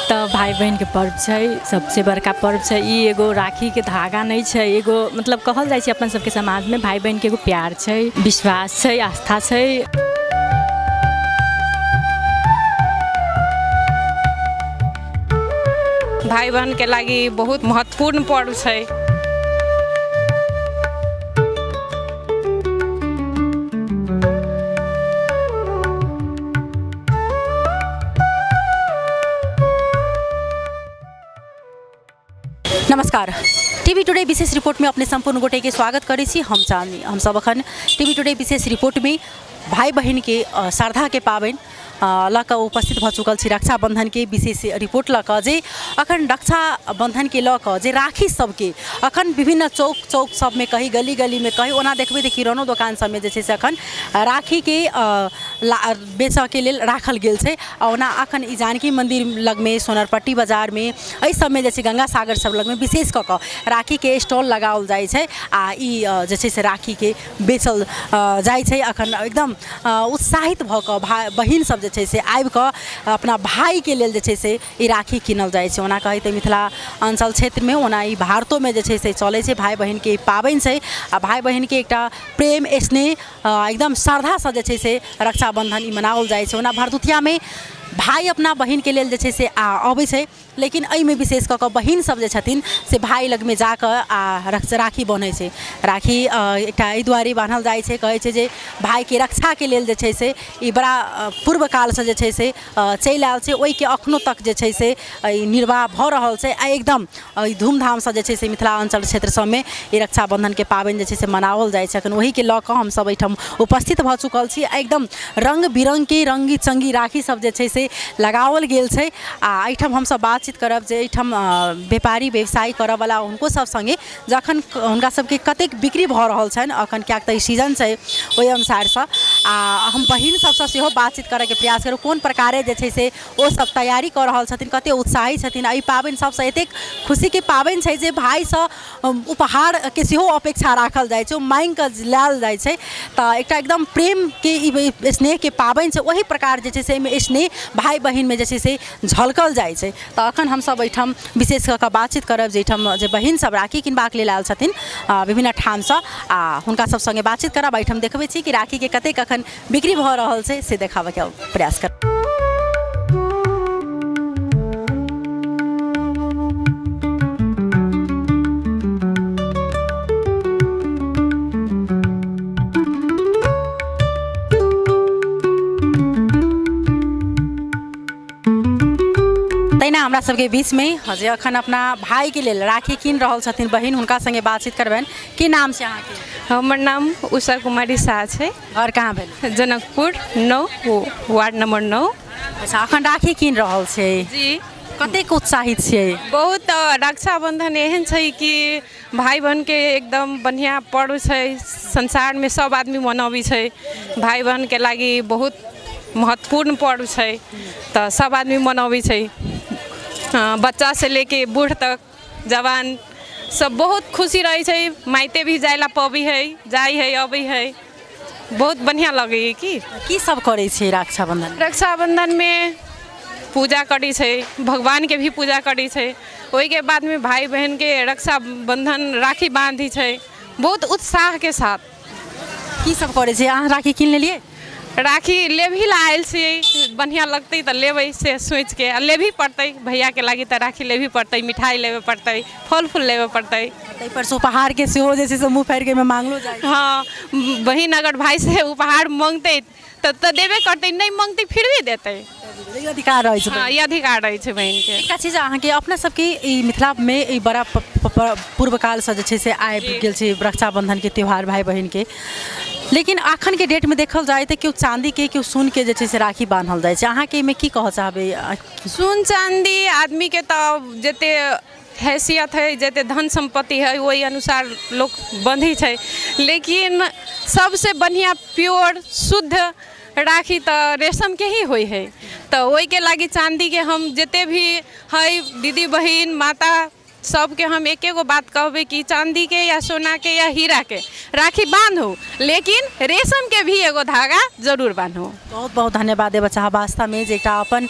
तो भाई बहन के पर्व है, सबसे बड़का पर्व है। ई एगो राखी के धागा नहीं है, एगो मतलब कहल जाए अपन सबके समाज में भाई बहन के एगो प्यार है, विश्वास है, आस्था है। भाई बहन के लागी बहुत महत्वपूर्ण पर्व है। नमस्कार, टीवी टुडे विशेष रिपोर्ट में अपने संपूर्ण गोटे के स्वागत करी छी। हम चांदनी हम सब अखन टीवी टुडे विशेष रिपोर्ट में भाई बहन के श्रद्धा के पाबन लक उपस्थित भ चुकल छी। रक्षाबंधन के विशेष रिपोर्ट लक जे अखन रक्षाबंधन के लक जे राखी सबके अखन विभिन्न चौक चौक सब में कहीं गली गली में कहीं ओना देखबे त किरानो दुकान सब में जे से अखन राखी के बेच के लेल राखल गेल छै। ओना अखन ई जानकी मंदिर लग में, सोनरपट्टी बाजार में, एहि सब में जे गंगा सागर सब लग में विशेष क राखी के स्टॉल लगाओल जाय छै आ ई जे से राखी के बेचल जाय छै। अखन एकदम उत्साहित भ क भाई बहिन सब जे से आबि क अपना भाई के लेल जे से ई राखी किनल जाय छै। ओना कही त मिथिला अंचल क्षेत्र में, ओना ई भारतो में जे से चले छै। भाई बहन के पाबन छै आ भाई बहन के एकटा प्रेम स्नेह एकदम श्रद्धा से जे से रक्षाबंधन ई मनाओल जाय छै। ओना भरदुतिया में भाई अपना बहन के लेल जे से आबै छै, लेकिन एहि में विशेष क बहन सब जे छथिन से भाई लग में जाकर आ राखी बनै छै। राखी एकटा एहि दुआरे बान्हल जाय छै, कहै छै जे भाई के रक्षा के लेल जे से ई बड़ा पूर्व काल से जे से चलि आयल छै। ओहि के अखनो तक जे से निर्वाह भ रहल छै आ एकदम धूमधाम से जे से मिथिला अंचल क्षेत्र सब में ई रक्षाबंधन के पाबन जे से मनाओल जाय छै। अखन ओहि के ल क हम सब एहिठाम उपस्थित भ चुकल छी। एकदम रंग बिरंग के रंगी चंगी राखी सब जे से लगाओल गेल छै आ एहिठाम हम सब बातचीत करब जे एहिठाम व्यापारी व्यवसाय करऽ वाला हुनको सब संगे जखन हुनका सबके कतेक बिक्री भ रहल छनि अखन, क्या त सीजन छै ओहि अनुसार से आ हम बहिन सबसे सेहो बातचीत करे के प्रयास करब कोन प्रकारे जे से ओ सब तैयारी कर रहल छथिन, कते उत्साही छथिन। एहि पाबनि सबसे एतेक खुशी के पाबनि छै जे भाई से उपहार के सेहो अपेक्षा राखल जाय छै, मांग के लायल जाय छै। त एकटा एकदम प्रेम के ई स्नेह के पाबनि छै, वही प्रकार जे से स्नेह भाई बहन में जे से झलकल जाय छै। त अखन हम सब एहिठाम विशेष क बातचीत करब जे एहिठाम जे बहन सब राखी किनबाक लेल आयल छथिन विभिन्न ठाम से आ हुनका सब संगे बातचीत करब। एहिठाम देखबै छी कि राखी के कतेक अखन बिक्री भ रहल छै से देखाबे के प्रयास करब। हमरा सबके बीच में जे अखन अपना भाई के लेल राखी कीन रहल छथिन बहिन, हुनका संगे बातचीत करबनि। की नाम छै अहाँ के? हमर नाम उषा कुमारी शाह छै। घर कहाँ भेल? Janakpur 9 ward number 9। अच्छा, अखन राखी कीन रहल छै जी। कतेक उत्साहित छियै? बहुत। रक्षाबंधन एहन छै कि भाई बहन के एकदम बढ़िया पर्व छै। संसार में सब आदमी मनाबै छै। भाई बहन के लागी बहुत महत्वपूर्ण पर्व छै, तो सब आदमी मनाबै छै। बच्चा से लेके बूढ़ तक, जवान सब बहुत खुशी रहे छै। मायते भी जाइला पबै है, जाई है, अबै है, बहुत बढ़िया लगे है। की सब करे छै रक्षाबंधन? रक्षाबंधन में पूजा करी छै, भगवान के भी पूजा करी छै। ओहि के बाद में भाई बहन के रक्षाबंधन राखी बांधी छै बहुत उत्साह के साथ। की सब करे छै? अहाँ राखी कीन लेलिए? राखी ले भी लायल छी, बढ़िया लगते तो लेबै से सोच के ले भी पड़ते। भैया के लागी तो राखी ले भी पड़ते, मिठाई लेवे पड़ते, फल फूल लेवे पड़ते। पर से उपहार के सेहो जे से मुँह फेर के में मांगलो जाए। हाँ, बहन अगर भाई से उपहार मांगते तो देवे करते, नहीं मांगते फिर भी देते। अधिकार रहे छै। हाँ, ये अधिकार रहे छै बहन के। एकटा चीज अहाँ के अपना सबके ई मिथिला में ई बड़ा पूर्व काल से जे से आबि गेल छै रक्षाबंधन के त्योहार भाई बहन के, लेकिन अखन के डेट में देखल जाए तो क्यों चांदी के क्यों सोन के जे से राखी बांधल जाए छै। अहाँ के में की कह चाहबे? सोन चांदी आदमी के तो जते हैसियत है, जते धन संपत्ति है, वही अनुसार लोग बंधी छै। लेकिन सबसे बढ़िया प्योर शुद्ध राखी तो रेशम के ही होई है। तो वही के लागी चांदी के हम जते भी है दीदी बहन माता सबके हम एक एगो बात कहबे कि चांदी के या सोना के या हीरा के राखी बांधो, लेकिन रेशम के भी एगो धागा जरूर बांधो। बहुत बहुत धन्यवाद है बच्चा। वास्तव में जे अपन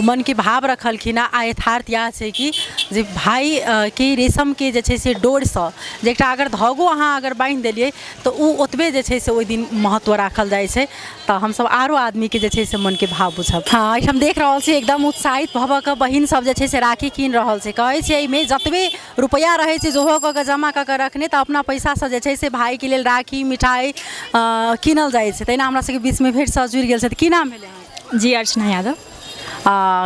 मन के भाव रखलखिन आ यथार्थ यह है कि जे भाई के रेशम के जे छै से डोर से जे अगर धागो अहाँ अगर बांध देलिए तो उ ओतबे जे छै से ओहि दिन महत्व राखल जाइ छै। तो हम सब आरो आदमी के जे छै से मन के भाव बुझब। हाँ, हम देख रहल छी एकदम उत्साहित भव के बहिन सब जे छै से राखी कीन रहल छै। कहै छै एहिमे जतबे रुपया रहै छै जोहो क के जमा क के रखने तो अपना पैसा से जे छै से भाई के लेल राखी मिठाई कीनल जाइ छै। तहिना हमरा सबके बीच में भेट से जुड़ि गेल छै। की नाम भेलै अहाँ? जी अर्चना यादव।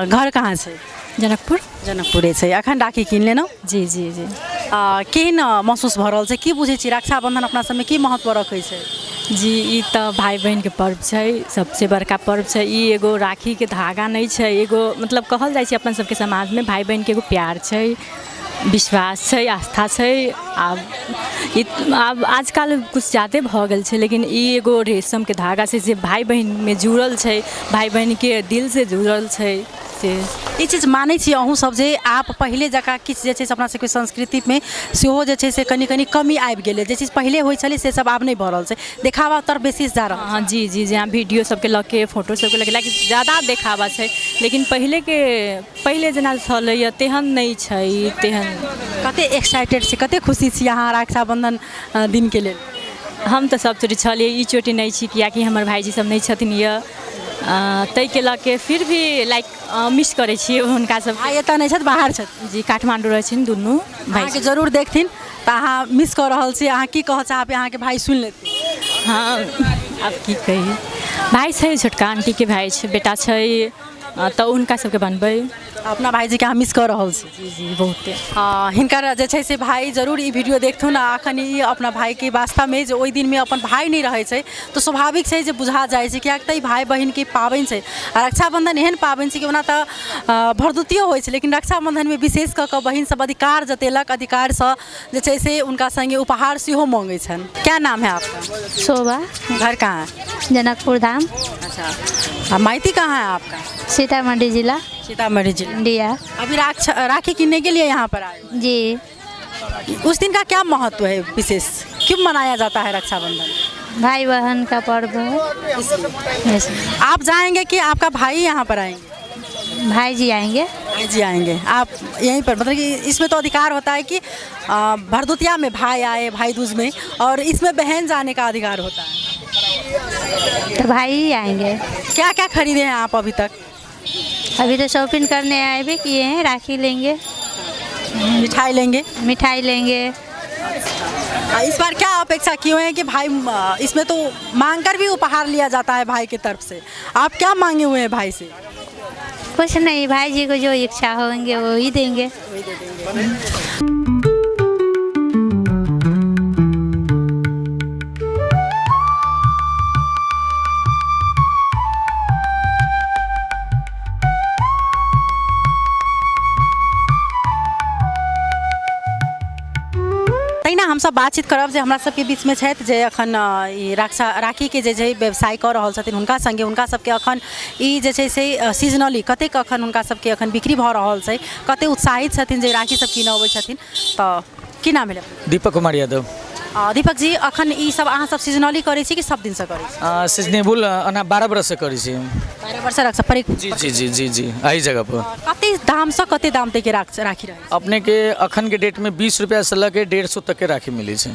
घर कहाँ छै? जनकपुर। जनकपुरे छै। अखन राखी कीन लेलहुँ? जी जी जी। केहन महसूस भऽ रहल छै? की बुझै छी रक्षाबंधन अपना सबमे की महत्व रखै छै? जी, ई तो भाई बहन के पर्व छै, सबसे बड़का पर्व छै। ई एगो राखी के धागा नहीं छै, एगो मतलब कहल जाइ छै अपन सबके समाज में भाई बहन के एगो प्यार छै, विश्वास छै, आस्था छै। आब आजकल कुछ ज़्यादे भऽ गेल छै, लेकिन ई एगो रेशम के धागा से जे भाई बहन में जुड़ल छै, भाई बहन के दिल से जुड़ल छै से ई चीज मानै छी अहूँ सब जे आप पहले जकाँ किछु जे छै से अपना सबके संस्कृति में सेहो जे छै से कनी कनी कमी आबि गेलै। जे चीज पहले होइ छलै से सब आब नहि भऽ रहल छै, देखावा तर बेसी जा रहल। हाँ जी जी, जहाँ वीडियो सबके लऽ के फोटो सबके लऽ के ज़्यादा देखावा छै, लेकिन पहले जेना छलैए तेहन नहीं छै। तेहन कते एक्साइटेड छी, कते खुशी छी अहाँ रक्षाबंधन दिन के लेल? हम तो सब चोटी छलिए, ई चोटी नहीं छी, कियाकि हमर भाईजी सब नहीं छथिन ये तै के लऽ के फिर भी लाइक मिस करै छियै हुनका सब। भाई एतऽ नहीं छथि, बाहर छथि? जी, काठमांडू रहै छथिन दुनू भाई के जरूर देखथिन तऽ अहाँ मिस कऽ रहल छी। अहाँ की कहऽ चाहबै? अहाँके भाई सुनि लेथिन। हाँ, अब की कही, भाई छै छोटका आंटी के भाई छै, बेटा छै, तो उनका सबके बनबै। अपना भाईजी के अहाँ मिस कऽ रहल छी? जी जी, बहुते। हिनकर जे छै से भाई जरूर ई वीडियो देखथुन आ अखन ई अपना भाई के वास्ता में जे ओहि दिन में अपन भाई नहीं रहै छै तो स्वाभाविक छै जे बुझा जाइ छै, कियाक तऽ ई भाई बहिन के पाबनि छै। आ रक्षाबंधन एहन पाबनि छै कि ओना तऽ भरदुतियो होइ छै, लेकिन रक्षाबंधन में विशेष कऽ कऽ बहिन सब अधिकार जतेलक, अधिकार से जे छै से उनका संगे उपहार सेहो मांगै छनि। क्या नाम है आपका? शोभा। घर कहाँ है? जनकपुर धाम। अच्छा, माइती कहाँ है आपका? सीतामढ़ी जिला। सीतामढ़ी जिला। इंडिया। अभी राखी किनने के लिए यहाँ पर आए? जी। उस दिन का क्या महत्व है विशेष, क्यों मनाया जाता है रक्षाबंधन? भाई बहन का पर्व है। आप जाएंगे कि आपका भाई यहाँ पर आएंगे? भाई जी आएंगे। भाई जी आएंगे। आप यहीं पर, मतलब कि इसमें तो अधिकार होता है कि भरदुतिया में भाई आए, भाई दूज में, और इसमें बहन जाने का अधिकार होता है। तो भाई ही आएंगे। क्या क्या खरीदे हैं आप अभी तक? अभी तो शॉपिंग करने आए भी किए हैं, राखी लेंगे, मिठाई लेंगे। मिठाई लेंगे। इस बार क्या अपेक्षा किए हैं कि भाई, इसमें तो मांग कर भी उपहार लिया जाता है भाई की तरफ से, आप क्या मांगे हुए हैं भाई से? कुछ नहीं, भाई जी को जो इच्छा होंगे वो ही देंगे। हम सब बातचीत करब जे हमरा सबके बीच में छथि जे अखन ई राखी के जे व्यवसाय कर रहल छथिन हुनका संगे, हुनका सबके अखन ई जे छै से सीजनली कतेक अखन हुनका सबके अखन बिक्री भऽ रहल छै, कते उत्साहित छथिन जे राखी सब कीनऽ अबै छथिन। तऽ की नाम भेलै? दीपक कुमार यादव। दीपक जी, अखन ई सब अहाँ सब सीजनली करै छी कि सब दिन से करै छी? सीजनेबल अना 12 बरस से करै छी। 12 वर्ष रख पर? जी जी जी जी जी, एही जगह पर। कते दाम से कते दाम तक के राखी रहे? अपने के अखन के डेट में 20 रुपया से लगे 150 तक के राखी मिले छै।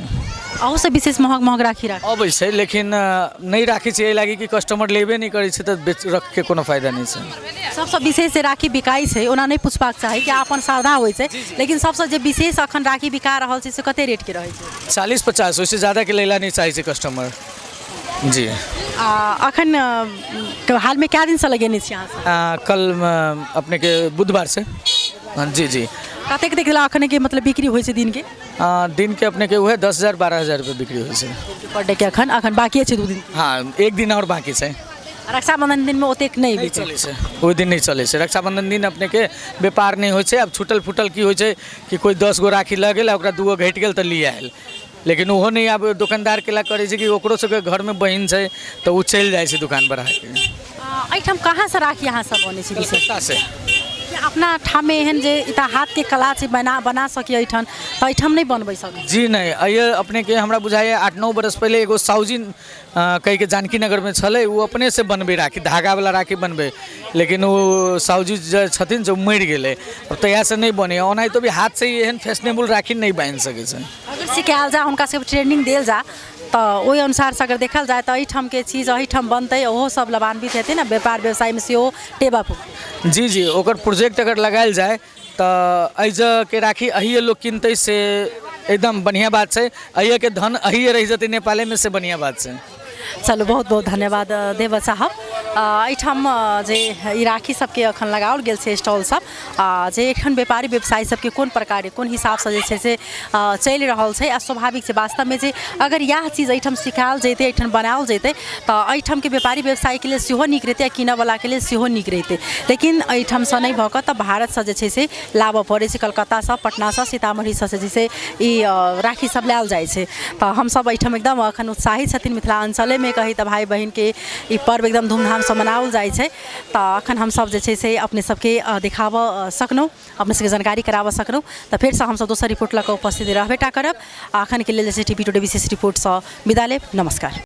अहू से विशेष महग राखी अबै छै, लेकिन नहीं राखी छै, एहि लागी कि कस्टमर लेबे नहीं करै छै तऽ बेच रख के कोनो फायदा नहीं छै। सबसे विशेष राखी बिकाई छै, ओना नहीं पूछबाक चाही कि अपन श्रद्धा होइ छै, लेकिन सबसे जे विशेष अखन राखी बिका रहल छै से कते रेट के रहै छै? 40-50, उससे ज़्यादा के लेला नहीं चाहिए कस्टमर। जी। अखन हाल में क्या दिन से लगेने छी अहाँ? कल अपने के बुधवार से। जी जी। कते कते अखन के मतलब बिक्री होइ छै दिन के? दिन के अपने के वह 10,000-12,000 रुपये बिक्री होइ छै पर डे के। अखन बाकी छै 2 दिन? हाँ, एक दिन और बाकी छै। रक्षाबंधन दिन में ओतेक नहीं चले छै, ओहि दिन नहीं चले छै। रक्षाबंधन दिन अपने के व्यापार नहीं होइ छै। अब छूटल फूटल की होइ छै कि कोई 10 गो राखी लग गेल, ओकरा 2 गो घटि गेल तऽ लिया आयल, लेकिन ओहो नहीं। अब दुकानदार के ला करे छै कि ओकरो सबके घर में बहिन छै तो वो चल जाए छै दुकान पर आके। एहिठाम कहाँ से राखी अहाँ सब बनै छै? कलकत्ता से। अपना ठाम में एहन जे इता हाथ के कला से बना सकी एठन तो एठम नहीं बनबै सकी जी नहीं, ये अपने के हमरा बुझाइए 8-9 बरस पहले एगो साउजी कह के जानकी नगर में छले, वो अपने से बनबे राखी, धागा वाला राखी बनबे, लेकिन वो साउजी जो छथिन जो मर गए, अब तैयार से नहीं बने। ओना तो भी हाथ से ही एहन फैशनेबल राखी नहीं बांध सके छै। अगर सिखायल जा हुनका सब ट्रेनिंग देल जा तो वही अनुसार से अगर देखल जाए तो एहिठाम के चीज एहिठाम बनते ओहो सब लाभान्वित हेतै ना, व्यापार व्यवसाय में से टेबा पुग। जी जी, ओकर प्रोजेक्ट अगर लगायल जाए तो अइज के राखी अहिए लोग किनते से एकदम बढ़िया बात है। अहिए के धन अहिए रह जते नेपाल में से बढ़िया बात है। चलो बहुत बहुत धन्यवाद देव साहब। एठाम जे ई राखी सबके अखन लगाओल गेल छै स्टॉल सब, जे एखन व्यापारी व्यवसायी सबके कोन प्रकार कोन हिसाब से जे छै से चलि रहल छै। आ स्वाभाविक छै वास्तव में जे अगर यह चीज एठाम सिखायल जैते, एठाम बनाओल जैते तो एठाम के व्यापारी व्यवसायी के लिए सेहो नीक रहते, किनय वाला के लिए सेहो नीक रहते। लेकिन एठाम से नहीं भऽ कऽ तऽ भारत से जे छै से लाबऽ पड़ै छै, कलकत्ता से, पटना से, सीतामढ़ी से जे छै ई राखी सब लायल जाइ छै। तो हम सब एठाम एकदम अखन उत्साहित छथिन। मिथिलांचल में कही तो भाई बहन के ई पर्व एकदम धूमधाम से मनाओल जाइ छै। तो अखन हम सब जे छै से अपने सबके दिखाबऽ सकनौ, अपने सबके जानकारी कराबऽ सकनौ। तो फिर से हम सब दोसर रिपोर्ट लऽ कऽ उपस्थित रहबे टा करब। अखन के लेल जे छै टीवी टुडे विशेष रिपोर्ट से विदा लेब। नमस्कार।